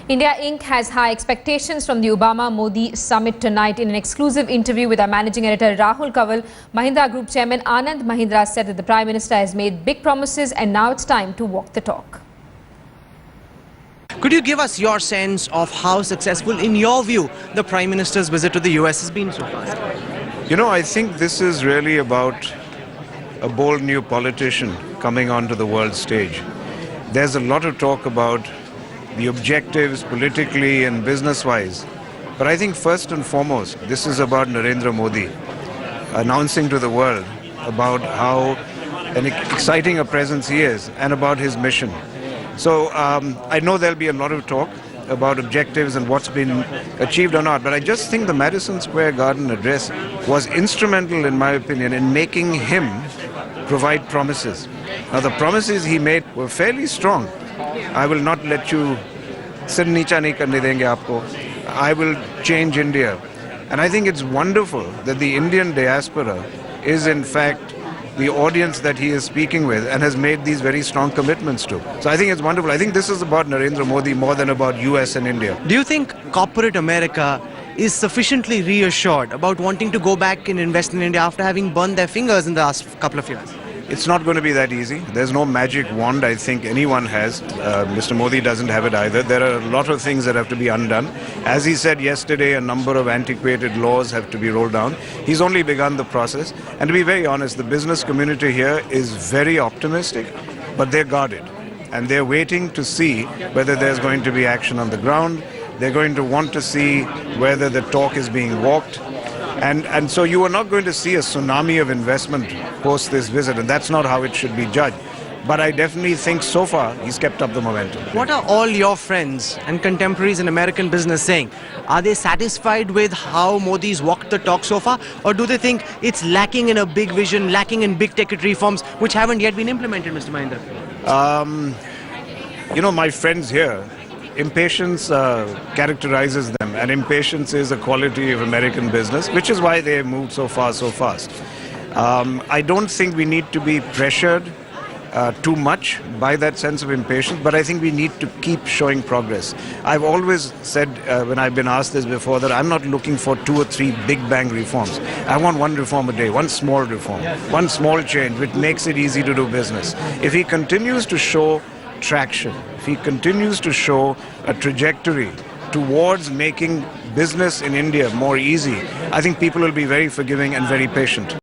India Inc. has high expectations from the Obama-Modi summit tonight. In an exclusive interview with our managing editor Rahul Kaval, Mahindra Group Chairman Anand Mahindra said that the Prime Minister has made big promises and now it's time to walk the talk. Could you give us your sense of how successful, in your view, the Prime Minister's visit to the US has been so far? You know, I think this is really about a bold new politician coming onto the world stage. There's a lot of talk about the objectives politically and business-wise. But I think first and foremost, this is about Narendra Modi announcing to the world about how exciting a presence he is and about his mission. So I know there'll be a lot of talk about objectives and what's been achieved or not, but I just think the Madison Square Garden address was instrumental, in my opinion, in making him provide promises. Now, the promises he made were fairly strong. I will not let you sit nicha nahi karne denge aapko. I will change India. And I think it's wonderful that the Indian diaspora is in fact the audience that he is speaking with and has made these very strong commitments to. So I think it's wonderful. I think this is about Narendra Modi more than about US and India. Do you think corporate America is sufficiently reassured about wanting to go back and invest in India after having burned their fingers in the last couple of years? It's not going to be that easy. There's no magic wand I think anyone has. Mr. Modi doesn't have it either. There are a lot of things that have to be undone. As he said yesterday, a number of antiquated laws have to be rolled down. He's only begun the process. And to be very honest, the business community here is very optimistic, but they're guarded. And they're waiting to see whether there's going to be action on the ground. They're going to want to see whether the talk is being walked. And so you are not going to see a tsunami of investment post this visit, and that's not how it should be judged. But I definitely think so far he's kept up the momentum. What are all your friends and contemporaries in American business saying? Are they satisfied with how Modi's walked the talk so far? Or do they think it's lacking in a big vision, lacking in big ticket reforms which haven't yet been implemented, Mr. Mahindra? You know, my friends here, impatience characterizes them, and impatience is a quality of American business, which is why they have moved so far, so fast. I don't think we need to be pressured too much by that sense of impatience, but I think we need to keep showing progress. I've always said, when I've been asked this before, that I'm not looking for 2 or 3 big bang reforms. I want one reform a day, one small reform, one small change which makes it easy to do business. If he continues to show traction, if he continues to show a trajectory towards making business in India more easy, I think people will be very forgiving and very patient.